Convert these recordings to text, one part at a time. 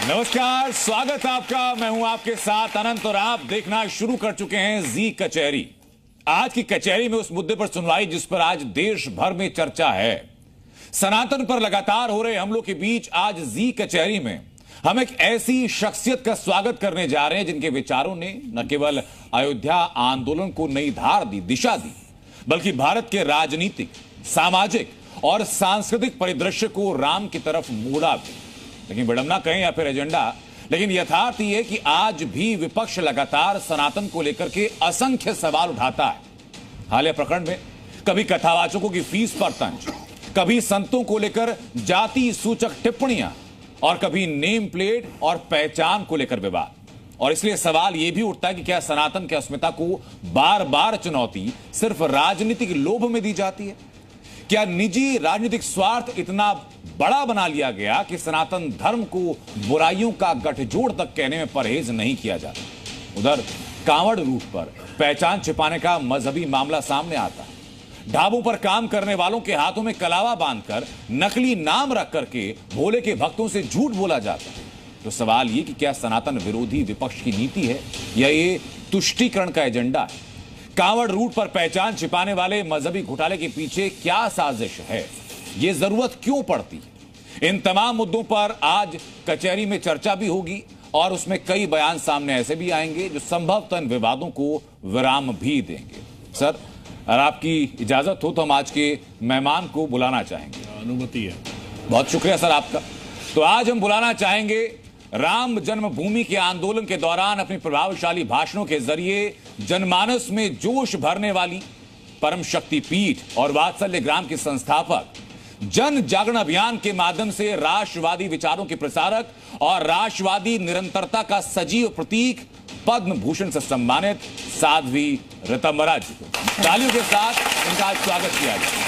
नमस्कार, स्वागत आपका। मैं हूं आपके साथ अनंत और आप देखना शुरू कर चुके हैं जी कचहरी। आज की कचहरी में उस मुद्दे पर सुनवाई जिस पर आज देश भर में चर्चा है। सनातन पर लगातार हो रहे हमलों के बीच आज जी कचहरी में हम एक ऐसी शख्सियत का स्वागत करने जा रहे हैं जिनके विचारों ने न केवल अयोध्या आंदोलन को नई धार दी, दिशा दी, बल्कि भारत के राजनीतिक, सामाजिक और सांस्कृतिक परिदृश्य को राम की तरफ मोड़ा भी। लेकिन विडंबना कहें या फिर एजेंडा, लेकिन यथार्थ यह है कि आज भी विपक्ष लगातार सनातन को लेकर के असंख्य सवाल उठाता है। हालिया प्रकरण में कभी कथावाचकों की फीस पर तंज, कभी संतों को लेकर जाति सूचक टिप्पणियां और कभी नेम प्लेट और पहचान को लेकर विवाद। और इसलिए सवाल यह भी उठता है कि क्या सनातन की अस्मिता को बार बार चुनौती सिर्फ राजनीतिक लोभ में दी जाती है? क्या निजी राजनीतिक स्वार्थ इतना बड़ा बना लिया गया कि सनातन धर्म को बुराइयों का गठजोड़ तक कहने में परहेज नहीं किया जाता? उधर कांवड़ रूट पर पहचान छिपाने का मजहबी मामला सामने आता है। ढाबों पर काम करने वालों के हाथों में कलावा बांधकर नकली नाम रख करके भोले के भक्तों से झूठ बोला जाता है। तो सवाल यह कि क्या सनातन विरोधी विपक्ष की नीति है या ये तुष्टीकरण का एजेंडा है? कांवड़ रूट पर पहचान छिपाने वाले मजहबी घोटाले के पीछे क्या साजिश है? ये जरूरत क्यों पड़ती है? इन तमाम मुद्दों पर आज कचहरी में चर्चा भी होगी और उसमें कई बयान सामने ऐसे भी आएंगे जो संभवतः इन विवादों को विराम भी देंगे। सर, अगर आपकी इजाजत हो तो हम आज के मेहमान को बुलाना चाहेंगे। अनुमति है। बहुत शुक्रिया सर आपका। तो आज हम बुलाना चाहेंगे राम जन्मभूमि के आंदोलन के दौरान अपनी प्रभावशाली भाषणों के जरिए जनमानस में जोश भरने वाली परम शक्ति पीठ और वात्सल्य ग्राम की संस्थापक, जन जागरण अभियान के माध्यम से राष्ट्रवादी विचारों के प्रसारक और राष्ट्रवादी निरंतरता का सजीव प्रतीक, पद्म भूषण से सम्मानित साध्वी ऋतंबरा जी को तालियों के साथ इनका स्वागत किया जाए।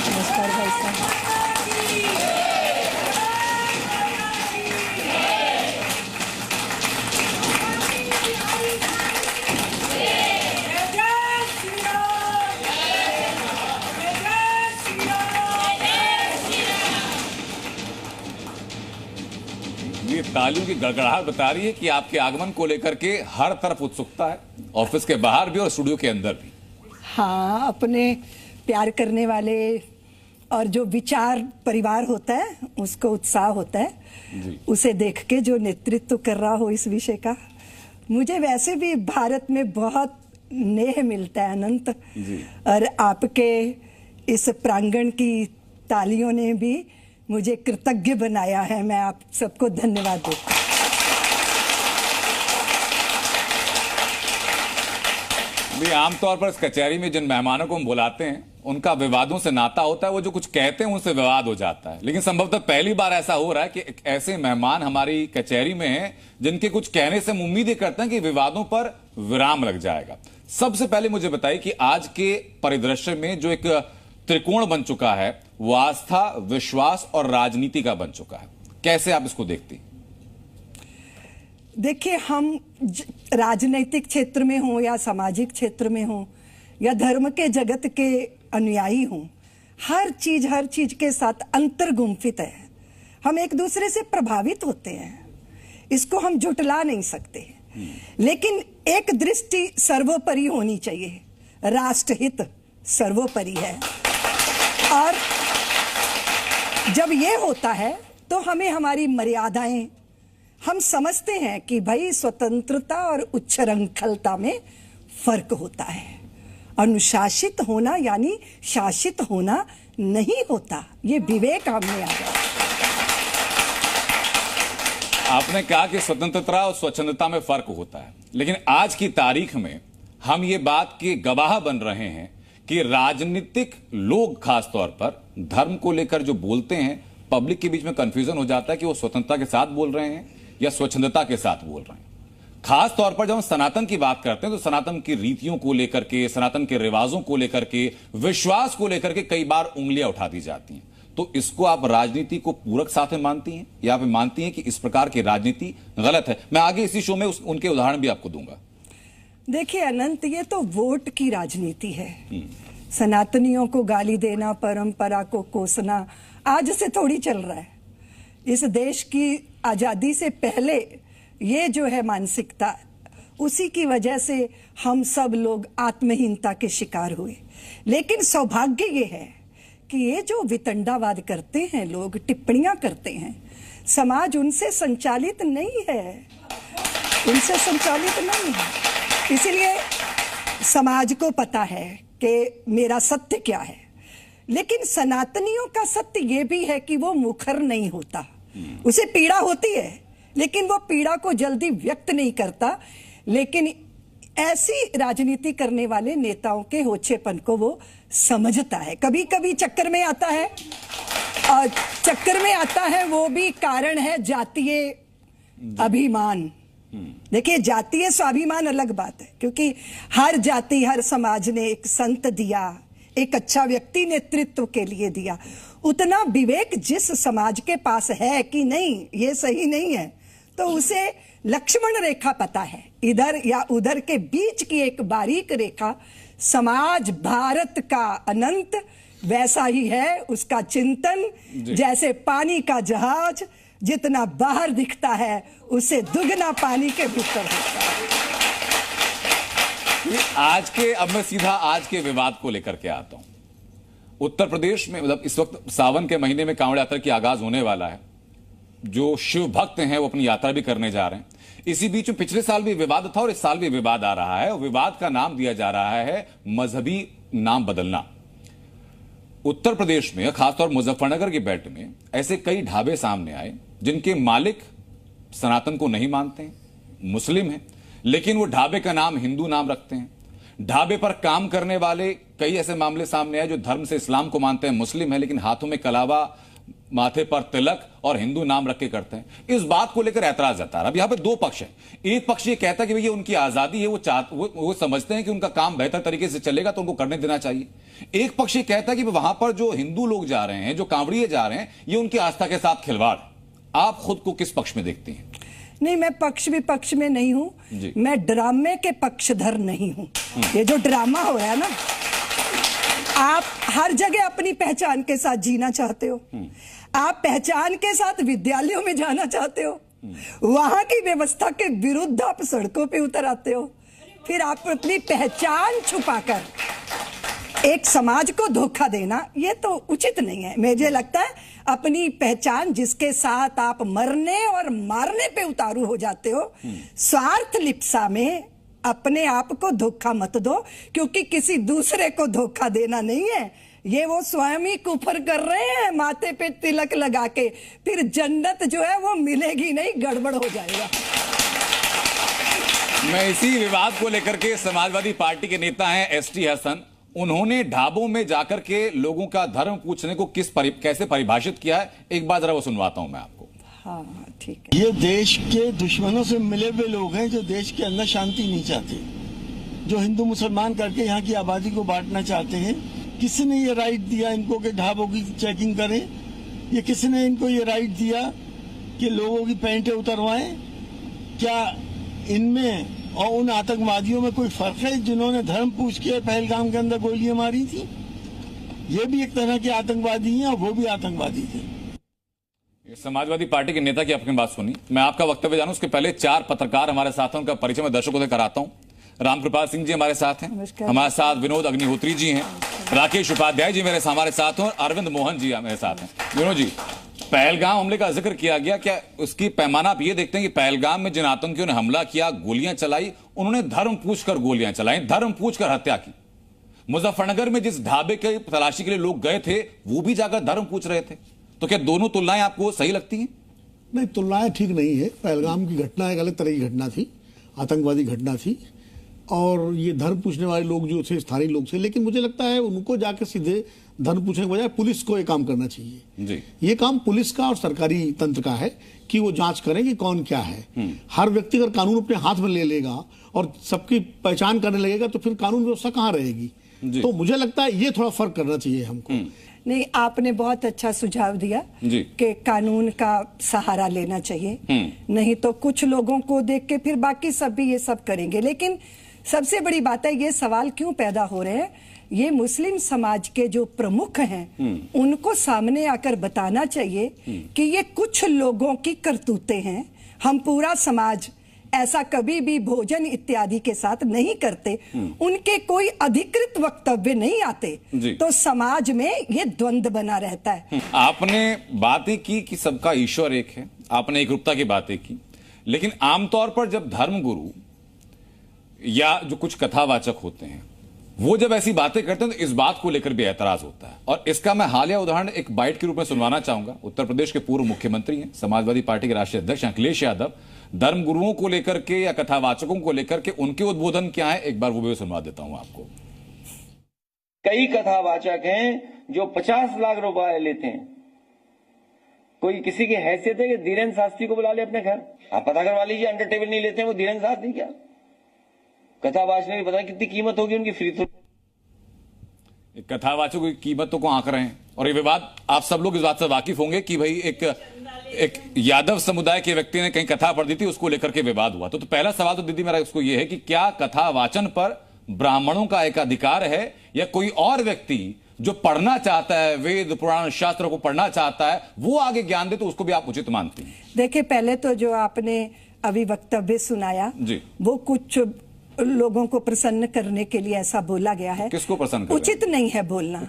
नमस्कार भाई साहब। ये तालियों की गड़गड़ाहट बता रही है कि आपके आगमन को लेकर के हर तरफ उत्सुकता है, ऑफिस के बाहर भी और स्टूडियो के अंदर भी। हाँ, अपने प्यार करने वाले और जो विचार परिवार होता है उसको उत्साह होता है, उसे देख के जो नेतृत्व कर रहा हो इस विषय का। मुझे वैसे भी भारत में बहुत नेह मिलता है अनंत, और आपके इस प्रांगण की तालियों ने भी मुझे कृतज्ञ बनाया है। मैं आप सबको धन्यवाद देता हूँ। आमतौर पर इस कचहरी में जिन मेहमानों को हम बुलाते हैं उनका विवादों से नाता होता है, वो जो कुछ कहते हैं उनसे विवाद हो जाता है। लेकिन संभवतः पहली बार ऐसा हो रहा है कि ऐसे मेहमान हमारी कचहरी में हैं जिनके कुछ कहने से हम उम्मीद करते हैं कि विवादों पर विराम लग जाएगा। सबसे पहले मुझे बताइए कि आज के परिदृश्य में जो एक त्रिकोण बन चुका है वो आस्था, विश्वास और राजनीति का बन चुका है, कैसे आप इसको देखती? देखिए, हम राजनीतिक क्षेत्र में हों या सामाजिक क्षेत्र में हों या धर्म के जगत के अनुयायी हों, हर चीज के साथ अंतर्गुम्फित है। हम एक दूसरे से प्रभावित होते हैं, इसको हम झुटला नहीं सकते। लेकिन एक दृष्टि सर्वोपरि होनी चाहिए, राष्ट्रहित सर्वोपरि है। और जब ये होता है तो हमें हमारी मर्यादाएं, हम समझते हैं कि भाई स्वतंत्रता और उच्छृंखलता में फर्क होता है। अनुशासित होना यानी शासित होना नहीं होता, ये विवेक हमने आ गया। आपने कहा कि स्वतंत्रता और स्वच्छंदता में फर्क होता है, लेकिन आज की तारीख में हम ये बात के गवाह बन रहे हैं कि राजनीतिक लोग खास तौर पर धर्म को लेकर जो बोलते हैं, पब्लिक के बीच में कंफ्यूजन हो जाता है कि वो स्वतंत्रता के साथ बोल रहे हैं या स्वच्छंदता के साथ बोल रहे हैं। खास तौर पर जब हम सनातन की बात करते हैं तो सनातन की रीतियों को लेकर के, सनातन के रिवाजों को लेकर के, विश्वास को लेकर के कई बार उंगलियां उठा दी जाती हैं। तो इसको आप राजनीति को पूरक साथ में मानती हैं या आप मानती हैं कि इस प्रकार की राजनीति गलत है? मैं आगे इसी शो में उनके उदाहरण भी आपको दूंगा। देखिए अनंत, ये तो वोट की राजनीति है। सनातनियों को गाली देना, परंपरा को कोसना आज से थोड़ी चल रहा है। इस देश की आजादी से पहले ये जो है मानसिकता, उसी की वजह से हम सब लोग आत्महीनता के शिकार हुए। लेकिन सौभाग्य ये है कि ये जो वितंडावाद करते हैं लोग, टिप्पणियां करते हैं, समाज उनसे संचालित नहीं है, उनसे संचालित नहीं है। इसलिए समाज को पता है कि मेरा सत्य क्या है। लेकिन सनातनियों का सत्य ये भी है कि वो मुखर नहीं होता, उसे पीड़ा होती है, लेकिन वो पीड़ा को जल्दी व्यक्त नहीं करता। लेकिन ऐसी राजनीति करने वाले नेताओं के होच्छेपन को वो समझता है। कभी कभी चक्कर में आता है, और चक्कर में आता है वो भी कारण है जातीय अभिमान। देखिए, जातीय स्वाभिमान अलग बात है, क्योंकि हर जाति, हर समाज ने एक संत दिया, एक अच्छा व्यक्ति नेतृत्व के लिए दिया। उतना विवेक जिस समाज के पास है कि नहीं ये सही नहीं है, तो उसे लक्ष्मण रेखा पता है, इधर या उधर के बीच की एक बारीक रेखा। समाज भारत का अनंत वैसा ही है उसका चिंतन, जैसे पानी का जहाज जितना बाहर दिखता है उससे दुगना पानी के भीतर होता है। अब मैं सीधा आज के विवाद को लेकर के आता हूं। उत्तर प्रदेश में मतलब इस वक्त सावन के महीने में कांवड़ यात्रा की आगाज होने वाला है। जो शिव भक्त हैं वो अपनी यात्रा भी करने जा रहे हैं। इसी बीच में पिछले साल भी विवाद था और इस साल भी विवाद आ रहा है, और विवाद का नाम दिया जा रहा है मजहबी नाम बदलना। उत्तर प्रदेश में खासतौर मुजफ्फरनगर के बेल्ट में ऐसे कई ढाबे सामने आए जिनके मालिक सनातन को नहीं मानते हैं, मुस्लिम हैं, लेकिन वो ढाबे का नाम हिंदू नाम रखते हैं। ढाबे पर काम करने वाले कई ऐसे मामले सामने आए जो धर्म से इस्लाम को मानते हैं, मुस्लिम है, लेकिन हाथों में कलावा, माथे पर तिलक और हिंदू नाम रख के करते हैं। इस बात को लेकर ऐतराज जता रहा है। अब यहां पे दो पक्ष है। एक पक्ष ये कहता है कि भैया उनकी आजादी है, वो समझते हैं कि उनका काम बेहतर तरीके से चलेगा तो उनको करने देना चाहिए। एक पक्ष ये कहता है कि वहां पर जो हिंदू लोग जा रहे हैं, जो कांवड़िए जा रहे हैं, ये उनकी आस्था के साथ खिलवाड़। आप खुद को किस पक्ष में देखती हैं? नहीं, मैं पक्ष विपक्ष में नहीं हूं, मैं ड्रामे के पक्षधर नहीं हूं। ये जो ड्रामा हो रहा है ना, आप हर जगह अपनी पहचान के साथ जीना चाहते हो, आप पहचान के साथ विद्यालयों में जाना चाहते हो, वहां की व्यवस्था के विरुद्ध आप सड़कों पे उतर आते हो, फिर आप अपनी पहचान छुपाकर एक समाज को धोखा देना, ये तो उचित नहीं है। मुझे लगता है अपनी पहचान जिसके साथ आप मरने और मारने पे उतारू हो जाते हो, स्वार्थ लिप्सा में अपने आप को धोखा मत दो, क्योंकि किसी दूसरे को धोखा देना नहीं है, ये वो स्वयं ही कुफर कर रहे हैं माथे पे तिलक लगा के। फिर जन्नत जो है वो मिलेगी नहीं, गड़बड़ हो जाएगा। मैं इसी विवाद को लेकर के समाजवादी पार्टी के नेता हैं एसटी हसन, उन्होंने ढाबों में जाकर के लोगों का धर्म पूछने को कैसे परिभाषित किया है, एक बार जरा वो सुनवाता हूं मैं आपको। हाँ, ठीक है। ये देश के दुश्मनों से मिले हुए लोग हैं जो देश के अंदर शांति नहीं चाहते, जो हिंदू मुसलमान करके यहाँ की आबादी को बांटना चाहते हैं। किसने ये राइट दिया इनको कि ढाबों की चेकिंग करें? ये किसने इनको ये राइट दिया कि लोगों की पैंटें उतरवाएं? क्या इनमें और उन आतंकवादियों में कोई फर्क है जिन्होंने धर्म पूछ के पहलगाम के अंदर गोलियां मारी थी? ये भी एक तरह के आतंकवादी हैं और वो भी आतंकवादी थे। समाजवादी पार्टी के नेता की अपनी बात सुनी। मैं आपका वक्तव्य जानूं उसके पहले चार पत्रकार हमारे साथ हैं, उनका परिचय मैं दर्शकों से कराता हूं। रामकृपाल सिंह जी हमारे साथ हैं, हमारे साथ विनोद अग्निहोत्री जी हैं, राकेश उपाध्याय जी हमारे साथ हैं और अरविंद मोहन जी मेरे साथ हैं। विनोद जी, पहलगाम हमले का जिक्र किया गया, क्या उसकी पैमाना आप ये देखते हैं कि पहलगाम में जिन आतंकियों ने हमला किया, गोलियां चलाई, उन्होंने धर्म पूछकर गोलियां चलाई, धर्म पूछकर हत्या की? मुजफ्फरनगर में जिस ढाबे के तलाशी के लिए लोग गए थे वो भी जाकर धर्म पूछ रहे थे, तो क्या दोनों तुलनाएं आपको सही लगती हैं? नहीं, तुलनाएं ठीक नहीं है। पहलगाम की घटना एक अलग तरह की घटना थी, आतंकवादी घटना थी, और ये धर्म पूछने वाले लोग जो थे स्थानीय लोग थे। लेकिन मुझे लगता है उनको जाकर सीधे धर्म पूछने के बजाय पुलिस को ये काम करना चाहिए जी। ये काम पुलिस का और सरकारी तंत्र का है कि वो जांच करें कि कौन क्या है। हर व्यक्ति अगर कानून अपने हाथ में ले लेगा और सबकी पहचान करने लगेगा तो फिर कानून व्यवस्था कहाँ रहेगी? तो मुझे लगता है ये थोड़ा फर्क करना चाहिए हमको। नहीं, आपने बहुत अच्छा सुझाव दिया कि कानून का सहारा लेना चाहिए, नहीं तो कुछ लोगों को देख के फिर बाकी सब भी ये सब करेंगे। लेकिन सबसे बड़ी बात है, ये सवाल क्यों पैदा हो रहे हैं, ये मुस्लिम समाज के जो प्रमुख हैं उनको सामने आकर बताना चाहिए कि ये कुछ लोगों की करतूतें हैं। हम पूरा समाज ऐसा कभी भी भोजन इत्यादि के साथ नहीं करते। उनके कोई अधिकृत वक्तव्य नहीं आते तो समाज में ये द्वंद्व बना रहता है। आपने बातें की कि सबका ईश्वर एक है, आपने एकरूपता की बातें की, लेकिन आमतौर पर जब धर्मगुरु या जो कुछ कथावाचक होते हैं वो जब ऐसी बातें करते हैं तो इस बात को लेकर भी ऐतराज होता है। और इसका मैं हालिया उदाहरण एक बाइट के रूप में सुनवाना चाहूंगा। उत्तर प्रदेश के पूर्व मुख्यमंत्री हैं, समाजवादी पार्टी के राष्ट्रीय अध्यक्ष अखिलेश यादव, धर्मगुरुओं को लेकर के या कथावाचकों को लेकर के उनके उद्बोधन क्या है, एक बार वो भी सुनवा देता हूं आपको। कई कथावाचक हैं जो 50 लाख रुपए लेते हैं। कोई किसी की हैसियत है कि धीरेन्द्र शास्त्री को बुला ले अपने घर? आप पता करवा लीजिए, अंडर टेबल नहीं लेते हैं वो धीरेन्द्र शास्त्री क्या? कथावाचक की पता कितनी कीमत होगी उनकी फ्री थ्रो। कथावाचकों की कीमतों को आंक रहे हैं। और ये विवाद, आप सब लोग इस बात से वाकिफ होंगे कि भाई एक यादव समुदाय के व्यक्ति ने कहीं कथा पढ़ दी थी, उसको लेकर के विवाद हुआ। तो पहला सवाल तो दीदी मेरा उसको ये है कि क्या कथा वाचन पर ब्राह्मणों का एक अधिकार है या कोई और व्यक्ति जो पढ़ना चाहता है, वेद पुराण शास्त्र को पढ़ना चाहता है, वो आगे ज्ञान दे तो उसको भी आप उचित मानती हैं? देखिए, पहले तो जो आपने अभी वक्तव्य सुनाया वो कुछ लोगों को प्रसन्न करने के लिए ऐसा बोला गया है। किसको प्रसन्न कर रहे हैं? उचित नहीं है बोलना।